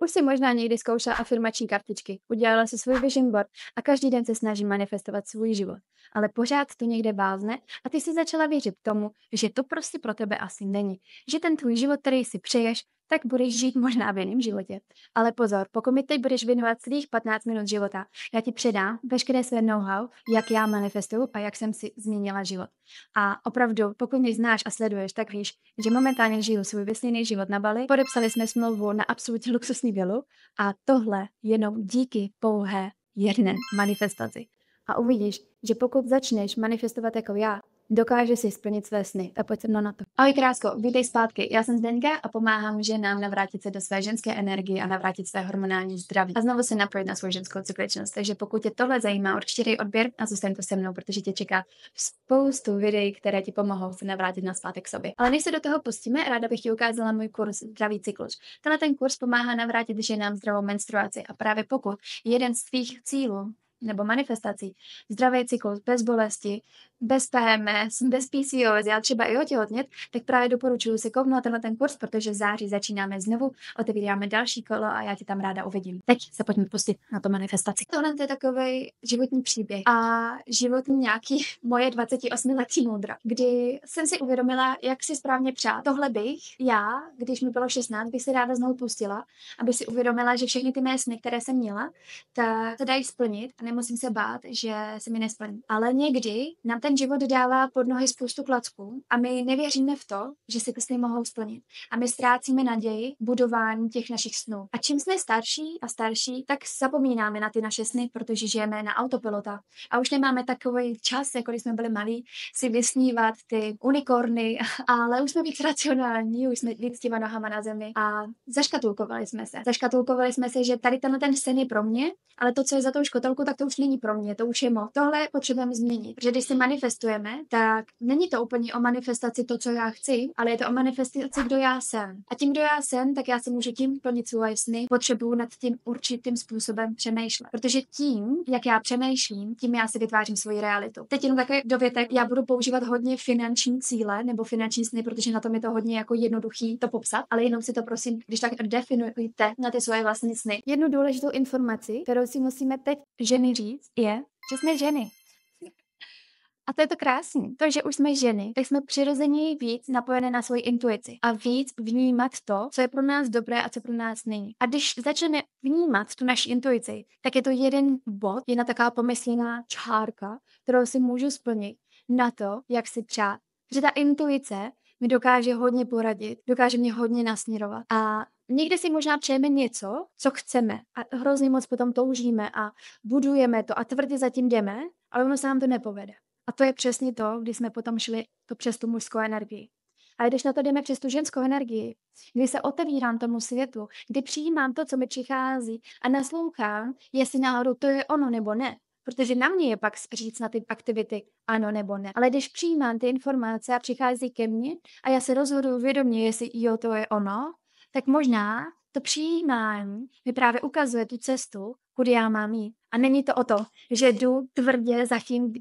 Už si možná někdy zkoušela afirmační kartičky, udělala si svůj vision board a každý den se snaží manifestovat svůj život. Ale pořád to někde vázne a ty si začala věřit tomu, že to prostě pro tebe asi není. Že ten tvůj život, který si přeješ, tak budeš žít možná v jiném životě. Ale pozor, pokud mi teď budeš věnovat celých 15 minut života, já ti předám veškeré své know-how, jak já manifestuju a jak jsem si změnila život. A opravdu, pokud mě znáš a sleduješ, tak víš, že momentálně žiju svůj vysněný život na Bali. Podepsali jsme smlouvu na absolutně luxusní vilu a tohle jenom díky pouhé jedné manifestaci. A uvidíš, že pokud začneš manifestovat jako já, dokáže si splnit své sny. Tak pojď se mnou na to. Ahoj krásko, vítej zpátky. Já jsem Zdenka a pomáhám ženám navrátit se do své ženské energie a navrátit své hormonální zdraví. A znovu se napojit na svou ženskou cykličnost. Takže pokud tě tohle zajímá, určitě dej odběr a zůstaň to se mnou, protože tě čeká spoustu videí, které ti pomohou se navrátit nazpátek k sobě. Ale než se do toho pustíme, ráda bych ti ukázala můj kurz Zdravý cyklus. Ten kurz pomáhá navrátit ženám zdravou menstruaci a právě pokud jeden z tvých cílů nebo manifestací, zdravý cyklus, bez bolesti, bez PMS, bez PCOS, já třeba i otěhotnět, tak právě doporučuji si kouknout ten kurz, protože v září začínáme znovu, otevíráme další kolo a já tě tam ráda uvidím. Teď se pojďme pustit na to manifestaci. Tohle je takový životní příběh a životní nějaký moje 28letý moudra, kdy jsem si uvědomila, jak si správně přát. Tohle bych já, když mi bylo 16, bych si ráda znovu pustila, aby si uvědomila, že všechny ty mé sny, které jsem měla, tak se dají splnit a nemusím se bát, že se mi nesplní. Ale někdy nám ten život dává pod nohy spoustu klacků a my nevěříme v to, že si ty sny mohou splnit. A my ztrácíme naději budování těch našich snů. A čím jsme starší a starší, tak zapomínáme na ty naše sny, protože žijeme na autopilota. A už nemáme takový čas, jako když jsme byli malí, si vysnívat ty unikorny, ale už jsme víc racionální, už jsme víc těma nohama na zemi a zaškatulkovali jsme se. Zaškatulkovali jsme se, že tady ten sen je pro mě, ale to, co je za tou škatulkou, tak to už není pro mě, to už je moc. Tohle potřebujeme změnit, protože když si manifestujeme, tak není to úplně o manifestaci to, co já chci, ale je to o manifestaci, kdo já jsem. A tím, kdo já jsem, tak já se můžu tím plnit svoje sny, potřebuju nad tím určitým způsobem přemýšlet. Protože tím, jak já přemýšlím, tím já si vytvářím svoji realitu. Teď jenom takový dovětek, já budu používat hodně finanční cíle nebo finanční sny, protože na tom je to hodně jako jednoduchý to popsat, ale jenom si to prosím, když tak definujte na ty svoje vlastní sny. Jednu důležitou informaci, kterou si musíme teď ženy říct, je, že jsme ženy. A to je to krásný. To, že už jsme ženy, tak jsme přirozeně víc napojené na svoji intuici a víc vnímat to, co je pro nás dobré a co pro nás není. A když začneme vnímat tu naši intuici, tak je to jeden bod, jedna taková pomyslná čárka, kterou si můžu splnit na to, jak si přát. Protože ta intuice mi dokáže hodně poradit, dokáže mě hodně nasměrovat. A někdy si možná přejeme něco, co chceme a hrozně moc potom toužíme a budujeme to a tvrdě zatím jdeme, ale ono se nám to nepovede. A to je přesně to, když jsme potom šli to přes tu mužskou energii. A když na to jdeme přes tu ženskou energii, kdy se otevírám tomu světu, kdy přijímám to, co mi přichází a naslouchám, jestli náhodou to je ono nebo ne. Protože na mě je pak říct na ty aktivity ano nebo ne. Ale když přijímám ty informace a přichází ke mně a já se rozhoduju vědomě, jestli jo, to je ono, tak možná to přijímání mi právě ukazuje tu cestu, kudy já mám jít. A není to o to, že jdu tvrdě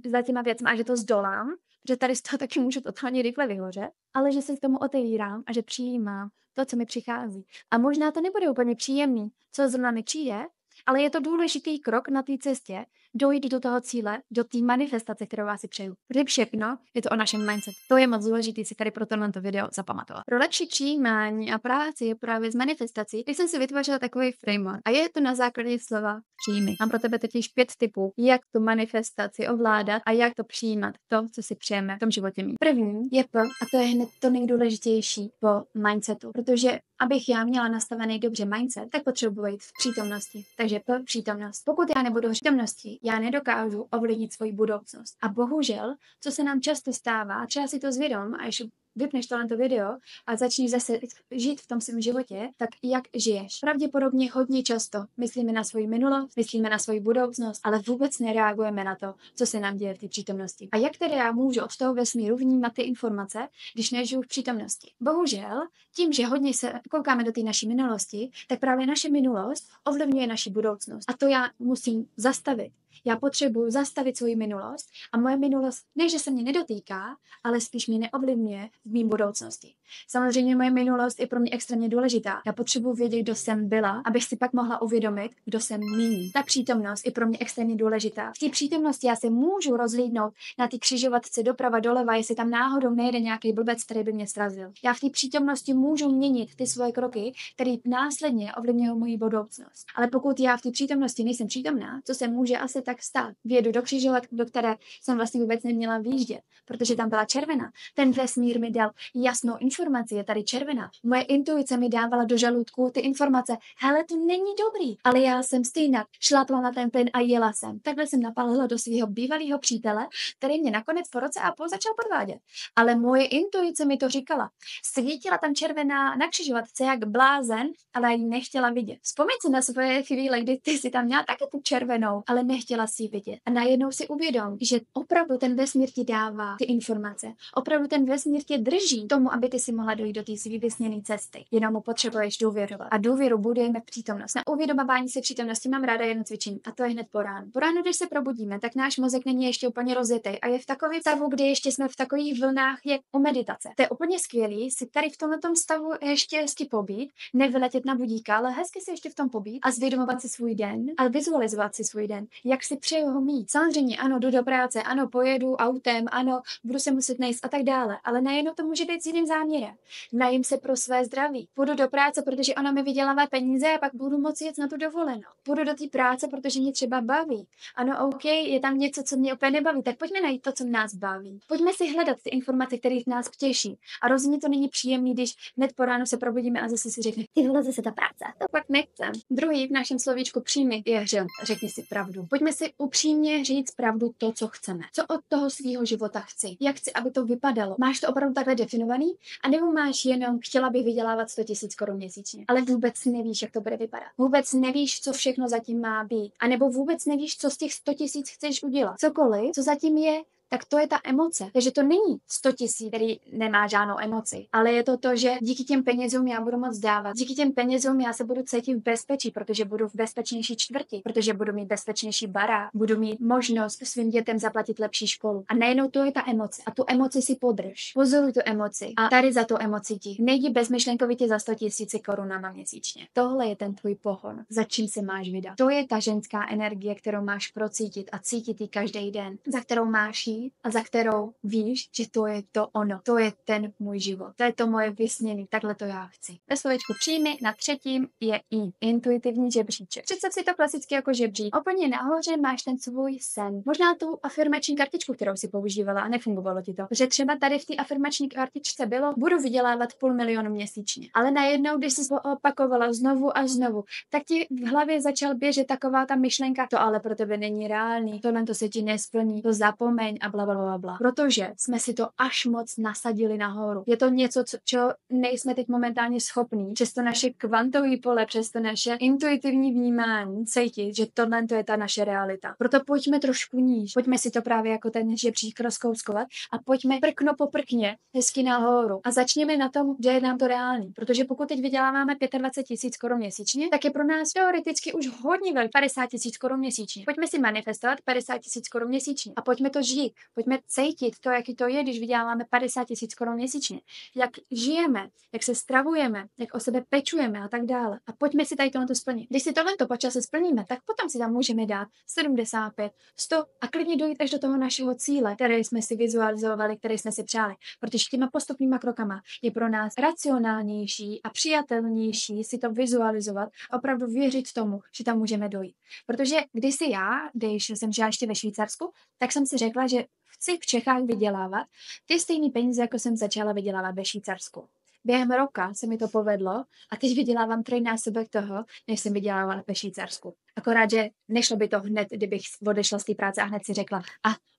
za těma věcmi a že to zdolám, že tady z toho taky můžu totálně rychle vyhořet, ale že se k tomu otevírám a že přijímám to, co mi přichází. A možná to nebude úplně příjemný, co zrovna mi přijde, ale je to důležitý krok na té cestě dojít do toho cíle, do té manifestace, kterou vás si přeju. Protože všechno je to o našem mindset. To je moc důležité si tady pro tohle video zapamatovat. Pro lepší přijímání a práci je právě z manifestací, když jsem si vytvořila takový framework. A je to na základě slova přijmi. Mám pro tebe totiž 5 typů, jak tu manifestaci ovládat a jak to přijímat, to, co si přejeme v tom životě mít. První je P, a to je hned to nejdůležitější po mindsetu, protože abych já měla nastavený dobře mindset, tak potřebuji být v přítomnosti. Takže P, přítomnost. Pokud já nebudu v přítomnosti, já nedokážu ovlivnit svoji budoucnost. A bohužel, co se nám často stává, třeba si to zvědom, a ještě vypneš tohle video a začneš zase žít v tom svém životě, tak jak žiješ? Pravděpodobně hodně často myslíme na svoji minulost, myslíme na svoji budoucnost, ale vůbec nereagujeme na to, co se nám děje v té přítomnosti. A jak tedy já můžu od toho vesmíru vnímat ty informace, když nežiju v přítomnosti? Bohužel, tím, že hodně se koukáme do té naší minulosti, tak právě naše minulost ovlivňuje naši budoucnost. A to já musím zastavit. Já potřebuju zastavit svoji minulost a moje minulost ne, že se mě nedotýká, ale spíš mě neovlivňuje v mým budoucnosti. Samozřejmě moje minulost je pro mě extrémně důležitá. Já potřebuji vědět, kdo jsem byla, abych si pak mohla uvědomit, kdo jsem nyní. Ta přítomnost je pro mě extrémně důležitá. V té přítomnosti já se můžu rozhlídnout na ty křižovatce doprava doleva, jestli tam náhodou nejde nějaký blbec, který by mě srazil. Já v té přítomnosti můžu měnit ty svoje kroky, které následně ovlivňují moji budoucnost. Ale pokud já v té přítomnosti nejsem přítomná, co se může asi tak stát? Vědu do křižovatky, do které jsem vlastně vůbec neměla výjíždět, protože tam byla červená. Ten vesmír mi dal jasnou informaci, je tady červená. Moje intuice mi dávala do žaludku ty informace, hele, to není dobrý. Ale já jsem stejně šlápla na ten plyn a jela jsem. Takhle jsem napálila do svého bývalého přítele, který mě nakonec po roce a půl začal podvádět. Ale moje intuice mi to říkala. Svítila tam červená na křižovatce jak blázen, ale ji nechtěla vidět. Vzpomeň si na svoje chvíle, kdy ty si tam měla také tu červenou, ale nechtěla si ji vidět. A najednou si uvědom, že opravdu ten vesmír ti dává ty informace. Opravdu ten vesmír tě drží tomu, aby ty si mohla dojít do té svý vysněné cesty. Jenom mu potřebuješ důvěřovat. A důvěru budujeme přítomnost. Na uvědomování si přítomnosti mám ráda jedno cvičení, a to je hned po ránu. Po ránu, když se probudíme, tak náš mozek není ještě úplně rozjetý a je v takovém stavu, kdy ještě jsme v takových vlnách, jak u meditace. To je úplně skvělý si tady v tomto stavu ještě hezky pobít, nevyletět na budíka, ale hezky si ještě v tom pobít a zvědomovat si svůj den a vizualizovat si svůj den, jak si přeju ho mít. Samozřejmě, ano, jdu do práce, ano, pojedu autem, ano, budu se muset najíst a tak dále, ale najednou to může být s jiným záměrem. Najím se pro své zdraví. Půjdu do práce, protože ona mi vydělává peníze a pak budu moci jet na tu dovolenou. Půjdu do té práce, protože mě třeba baví. Ano, OK, je tam něco, co mě úplně nebaví, tak pojďme najít to, co nás baví. Pojďme si hledat ty informace, které nás těší. A rozhodně to není příjemný, když hned po ránu se probudíme a zase si řekne, ty vole, zase ta práce. To pak nechcem. Druhý v našem slovíčku příjmy je řekni si pravdu. Pojďme si upřímně říct pravdu to, co chceme. Co od toho svého života chci? Jak chci, aby to vypadalo? Máš to opravdu takhle definovaný? A nebo máš jenom chtěla by vydělávat 100 000 korun měsíčně, ale vůbec nevíš, jak to bude vypadat. Vůbec nevíš, co všechno zatím má být. A nebo vůbec nevíš, co z těch 100 000 chceš udělat. Cokoliv, co zatím je, tak to je ta emoce. Takže to není 100 000, který nemá žádnou emoci, ale je to to, že díky těm penězům já budu moc dávat. Díky těm penězům já se budu cítit v bezpečí, protože budu v bezpečnější čtvrti, protože budu mít bezpečnější barák, budu mít možnost svým dětem zaplatit lepší školu. A najednou to je ta emoce. A tu emoci si podrž. Pozoruj tu emoci. A tady za tu emoci ti. Nejdi bezmyšlenkovitě za 100 000 korunama měsíčně. Tohle je ten tvůj pohon, za čím se máš vydat. To je ta ženská energie, kterou máš procítit a cítit ji každý den, za kterou máš jít a za kterou víš, že to je to ono. To je ten můj život. To je to moje vysnění. Takhle to já chci. Ve slovíčku příjmy na třetím je I. Intuitivní žebříček. Představ si to klasicky jako žebřík. Úplně nahoře máš ten svůj sen. Možná tu afirmační kartičku, kterou si používala a nefungovalo ti to. Že třeba tady v té afirmační kartičce bylo, budu vydělávat 500 000 měsíčně. Ale najednou, když jsi to opakovala znovu a znovu, tak ti v hlavě začal běžet taková ta myšlenka, to ale pro tebe není reálný, tohle to se ti nesplní, to zapomeň a blablabla. Protože jsme si to až moc nasadili nahoru. Je to něco, čeho nejsme teď momentálně schopní. Přes to naše kvantové pole, přes to naše intuitivní vnímání cítit, že tohle to je ta naše realita. Proto pojďme trošku níž. Pojďme si to právě jako ten žebřík rozkouskovat a pojďme prkno po prkně hezky nahoru. A začněme na tom, že je nám to reálný. Protože pokud teď vyděláváme 25 000 korun měsíčně, tak je pro nás teoreticky už hodně velký 50 000 korun měsíčně. Pojďme si manifestovat 50 000 korun měsíčně a pojďme to žít. Pojďme cítit to, jaký to je, když vyděláváme 50 000 korun měsíčně. Jak žijeme, jak se stravujeme, jak o sebe pečujeme a tak dále. A pojďme si tady tohle splnit. Když si tohle po čase splníme, tak potom si tam můžeme dát 75, 100 a klidně dojít až do toho našeho cíle, který jsme si vizualizovali, který jsme si přáli. Protože těma postupnýma krokama je pro nás racionálnější a přijatelnější si to vizualizovat a opravdu věřit tomu, že tam můžeme dojít. Protože kdysi já, když jsem žila ještě ve Švýcarsku, tak jsem si řekla, že chci v Čechách vydělávat ty stejné peníze, jako jsem začala vydělávat ve Švýcarsku. Během roka se mi to povedlo a teď vydělávám trojnásobek toho, než jsem vydělávala ve Švýcarsku. Akorát, že nešlo by to hned, kdybych odešla z té práce a hned si řekla,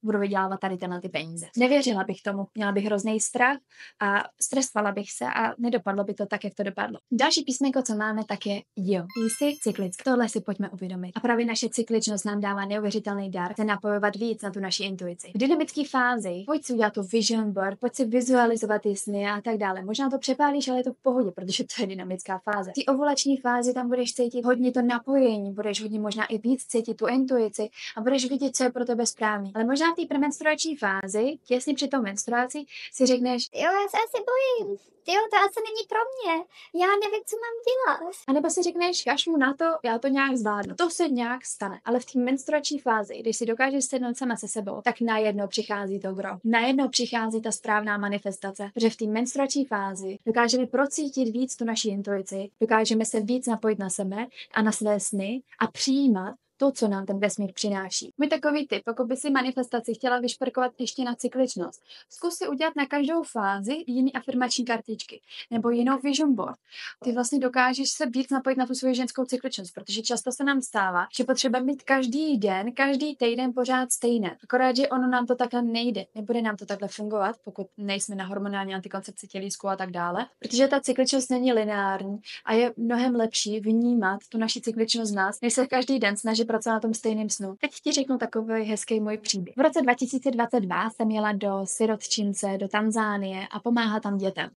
budu vydělávat tady ty peníze. Nevěřila bych tomu, měla bych hrozný strach a stresovala bych se a nedopadlo by to tak, jak to dopadlo. Další písmenko, co máme, tak je jo. Jsi cyklický. Tohle si pojďme uvědomit. A právě naše cykličnost nám dává neuvěřitelný dar, se napojovat víc na tu naši intuici. V dynamické fázi pojď si udělat tu vision board, pojď si vizualizovat ty sny a tak dále. Možná to přepálíš, ale je to v pohodě, protože to je dynamická fáze. V té ovulační fázi tam budeš cítit hodně to napojení, budeš hodně možná i víc víc cítit tu intuici a budeš vidět, co je pro tebe správný. Ale možná v té premenstruační fázi, těsně před tou menstruací, si řekneš, Jo, já se asi bojím. Jo, to asi není pro mě. Já nevím, co mám dělat. a nebo si řekneš, kašlu na to, já to nějak zvládnu. To se nějak stane. Ale v té menstruační fázi, když si dokážeš sednout sama se sebou, tak najednou přichází to gro. Najednou přichází ta správná manifestace, protože v té menstruační fázi dokážeme procítit víc tu naši intuici, dokážeme se víc napojit na sebe a na své sny a přijímat to, co nám ten vesmír přináší. Můj takový tip, pokud by si manifestaci chtěla vyšperkovat ještě na cykličnost, zkus si udělat na každou fázi jiný afirmační kartičky nebo jinou vision board. Ty vlastně dokážeš se víc napojit na tu svoji ženskou cykličnost, protože často se nám stává, že potřebujeme mít každý den, každý týden pořád stejné. Akorát, že ono nám to takhle nejde, nebude nám to takhle fungovat, pokud nejsme na hormonální antikoncepci tělísku a tak dále, protože ta cykličnost není lineární a je mnohem lepší vnímat tu naši cykličnost z nás, než se každý den snažit pracovat na tom stejném snu. Teď ti řeknu takový hezký můj příběh. V roce 2022 jsem jela do sirotčince, do Tanzánie a pomáhat tam dětem.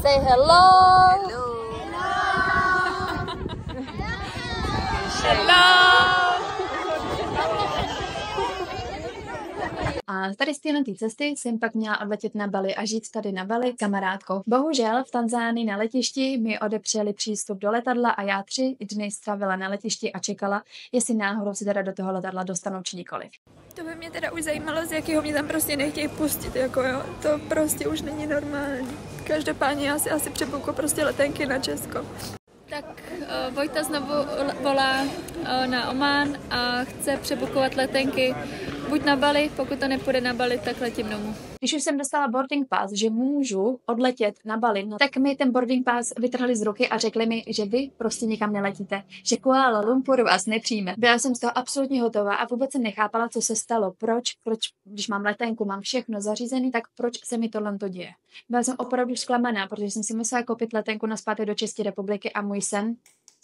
Say hello. A tady z téhle cesty jsem pak měla odletět na Bali a žít tady na Bali s kamarádkou. Bohužel v Tanzánii na letišti mi odepřeli přístup do letadla a já 3 dny strávila na letišti a čekala, jestli náhodou si teda do toho letadla dostanou či nikoliv. To by mě teda už zajímalo, z jakého mě tam prostě nechtějí pustit, jako jo, to prostě už není normální. Každopádně já si asi přebouku prostě letenky na Česko. Tak Vojta znovu volá na Oman a chce přebukovat letenky buď na Bali, pokud to nepůjde na Bali, tak letím domů. Když už jsem dostala boarding pass, že můžu odletět na Bali, no, tak mi ten boarding pass vytrhli z ruky a řekli mi, že vy prostě nikam neletíte, že Kuala Lumpur vás nepřijme. Byla jsem z toho absolutně hotová a vůbec jsem nechápala, co se stalo. Proč, když mám letenku, mám všechno zařízené, tak proč se mi tohle to děje. Byla jsem opravdu zklamaná, protože jsem si musela koupit letenku nazpátek do České republiky a můj sen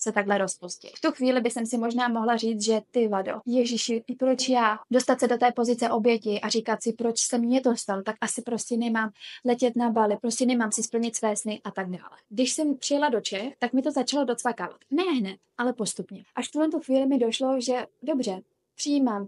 se takhle rozpustil. V tu chvíli by jsem si možná mohla říct, že ty vado, Ježiši, proč já? Dostat se do té pozice oběti a říkat si, proč se mně to stalo, tak asi prostě nemám letět na Bali, prostě nemám si splnit své sny a tak dále. Když jsem přijela do Čech, tak mi to začalo docvakávat. Ne hned, ale postupně. Až v tuhle chvíli mi došlo, že dobře, přijímám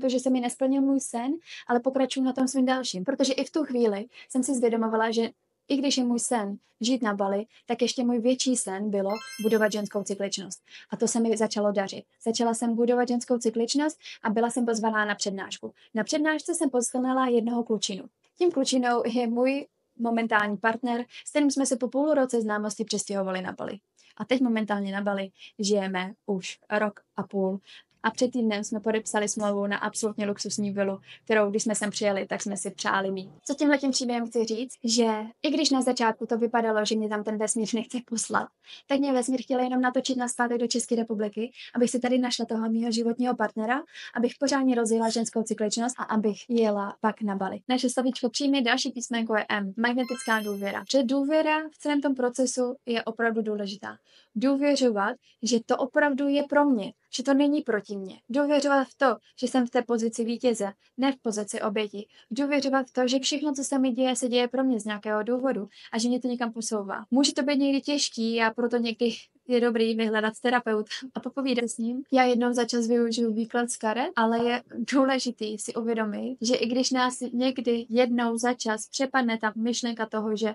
to, že se mi nesplnil můj sen, ale pokračuju na tom svým dalším, protože i v tu chvíli jsem si zvědomovala, že i když je můj sen žít na Bali, tak ještě můj větší sen bylo budovat ženskou cykličnost. A to se mi začalo dařit. Začala jsem budovat ženskou cykličnost a byla jsem pozvaná na přednášku. Na přednášce jsem poznala jednoho klučinu. Tím klučinou je můj momentální partner, s kterým jsme se po půl roce známosti přestěhovali na Bali. A teď momentálně na Bali žijeme už 1,5 roku. A před týdnem jsme podepsali smlouvu na absolutně luxusní vilu, kterou, když jsme sem přijeli, tak jsme si přáli mít. Co tímhletím příběhem chci říct, že i když na začátku to vypadalo, že mě tam ten vesmír nechce poslat, tak mě vesmír chtěl jenom natočit nazpátek do České republiky, abych si tady našla toho mýho životního partnera, abych pořádně rozjela ženskou cykličnost a abych jela pak na Bali. Naše slovíčko příjmy, další písmenko je M, magnetická důvěra. Že důvěra v celém tom procesu je opravdu důležitá. Důvěřovat, že to opravdu je pro mě, že to není proti mně. Důvěřovat v to, že jsem v té pozici vítěze, ne v pozici oběti. Důvěřovat v to, že všechno, co se mi děje, se děje pro mě z nějakého důvodu a že mě to někam posouvá. Může to být někdy těžký a proto někdy je dobrý vyhledat terapeuta a popovídat s ním. Já jednou za čas využiju výklad z karet, ale je důležitý si uvědomit, že i když nás někdy jednou za čas přepadne ta myšlenka toho, že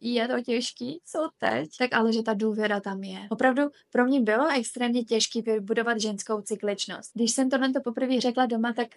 je to těžký, co teď? Tak ale, že ta důvěra tam je. Opravdu pro mě bylo extrémně těžké vybudovat ženskou cykličnost. Když jsem tohle poprvé řekla doma, tak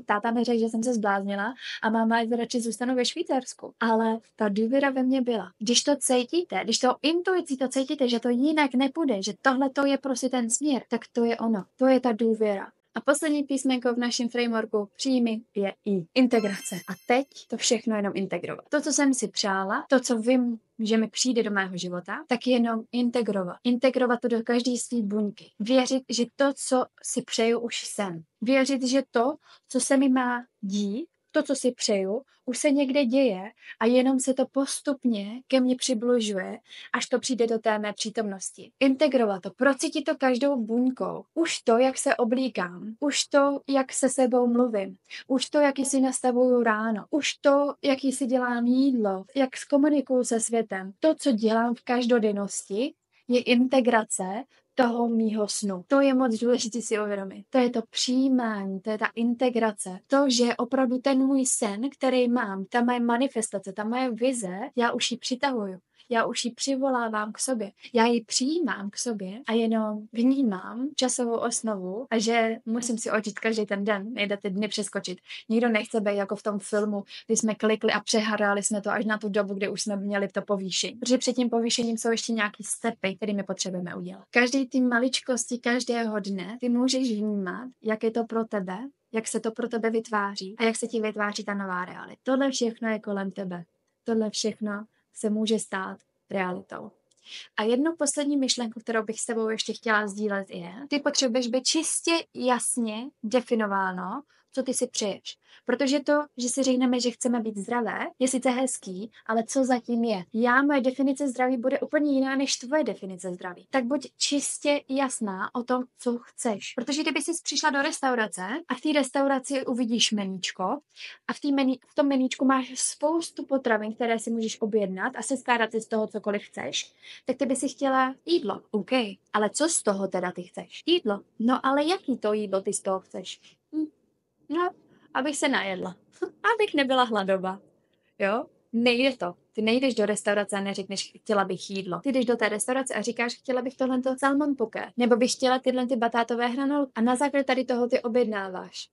táta mi řekl, že jsem se zbláznila a máma, ať radši zůstanu ve Švýcarsku. Ale ta důvěra ve mně byla. Když to cítíte, když to intuicí to cítíte, že to jinak nepůjde, že tohle to je prostě ten směr, tak to je ono. To je ta důvěra. A poslední písmenko v našem frameworku příjmy je I. Integrace. A teď to všechno jenom integrovat. To, co jsem si přála, to, co vím, že mi přijde do mého života, tak jenom integrovat. Integrovat to do každé své buňky. Věřit, že to, co si přeju, už jsem. Věřit, že to, co se mi má dít, to, co si přeju, už se někde děje a jenom se to postupně ke mně přibližuje, až to přijde do té mé přítomnosti. Integrovat to, procítit to každou buňkou. Už to, jak se oblíkám, už to, jak se sebou mluvím, už to, jak si nastavuju ráno, už to, jaký si dělám jídlo, jak zkomunikuju se světem. To, co dělám v každodennosti, je integrace toho mýho snu. To je moc důležité si uvědomit. To je to přijímání, to je ta integrace. To, že opravdu ten můj sen, který mám, ta moje manifestace, ta moje vize, já už ji přitahuju. Já už ji přivolávám k sobě. Já ji přijímám k sobě a jenom vnímám časovou osnovu a že musím si odžít každý ten den, nejde ty dny přeskočit. Nikdo nechce být jako v tom filmu, kdy jsme klikli a přehrali jsme to až na tu dobu, kdy už jsme měli to povýšení. Protože před tím povýšením jsou ještě nějaký stepy, které my potřebujeme udělat. Každý ty maličkosti každého dne ty můžeš vnímat, jak je to pro tebe, jak se to pro tebe vytváří a jak se ti vytváří ta nová realita. Tohle všechno je kolem tebe. Tohle všechno se může stát realitou. A jednu poslední myšlenku, kterou bych s tebou ještě chtěla sdílet je, ty potřebuješ být čistě jasně definováno, co ty si přeješ. Protože to, že si řekneme, že chceme být zdravé, je sice hezký, ale co zatím je? Moje definice zdraví bude úplně jiná než tvoje definice zdraví. Tak buď čistě jasná o tom, co chceš. Protože kdyby jsi přišla do restaurace a v té restauraci uvidíš meníčko a v tom meníčku máš spoustu potravin, které si můžeš objednat a seskládat si z toho cokoliv chceš, tak ty by si chtěla jídlo. OK, ale co z toho teda ty chceš? Jídlo. No ale jaký to jídlo ty z toho chceš? No, abych se najedla. Abych nebyla hladová. Jo? Nejde to. Ty nejdeš do restaurace a neřekneš, chtěla bych jídlo. Ty jdeš do té restaurace a říkáš, chtěla bych tohleto salmon poké. Nebo bych chtěla tyhle ty batátové hranolky. A na základě tady toho ty objednáváš.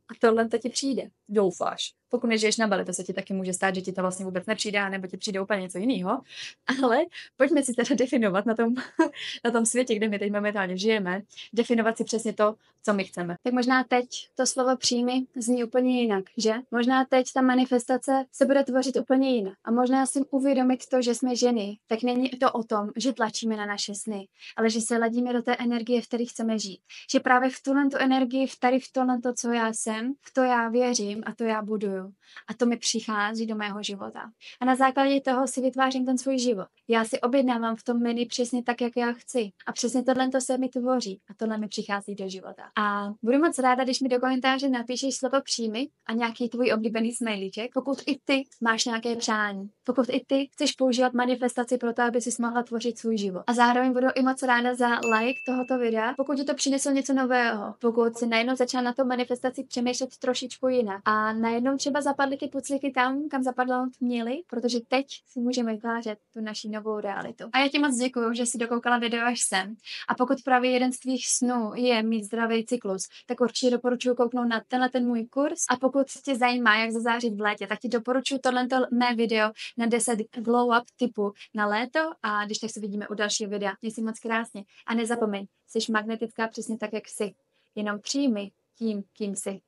A tohle to ti přijde. Doufáš. Pokud nežiješ na Bali, to se ti taky může stát, že ti to vlastně vůbec nepřijde, nebo ti přijde úplně něco jiného. Ale pojďme si teda definovat na tom světě, kde my teď momentálně žijeme, definovat si přesně to, co my chceme. Tak možná teď to slovo přijmi zní úplně jinak, že? Možná teď ta manifestace se bude tvořit úplně jinak. A možná si uvědomit to, že jsme ženy, tak není to o tom, že tlačíme na naše sny, ale že se ladíme do té energie, v které chceme žít. Že právě v tuhle energii, v tohle, co já jsem, v to já věřím a to já buduju. A to mi přichází do mého života. A na základě toho si vytvářím ten svůj život. Já si objednávám v tom menu přesně tak, jak já chci. A přesně tohle se mi tvoří. A tohle mi přichází do života. A budu moc ráda, když mi do komentáře napíšeš slovo přijmi a nějaký tvůj oblíbený smajlíček, pokud i ty máš nějaké přání. Pokud i ty chceš používat manifestaci pro to, aby si mohla tvořit svůj život. A zároveň budu i moc ráda za like tohoto videa, pokud ti to přineslo něco nového. Pokud si najednou začala na to manifestaci přemýšlet trošičku jinak. A najednou třeba zapadly ty puclíky tam, kam zapadnout měly, protože teď si můžeme vytvářet tu naši novou realitu. A já ti moc děkuju, že jsi dokoukala video až sem. A pokud právě jeden z tvých snů je mít zdravý cyklus, tak určitě doporučuji kouknout na ten můj kurz. A pokud tě zajímá, jak zazářit v létě, tak ti doporučuji tohleto mé video na 10 glow up typu na léto a když tak se vidíme u dalšího videa. Měj si moc krásně a nezapomeň, jsi magnetická přesně tak, jak jsi. Jenom přijmi tím, kým jsi.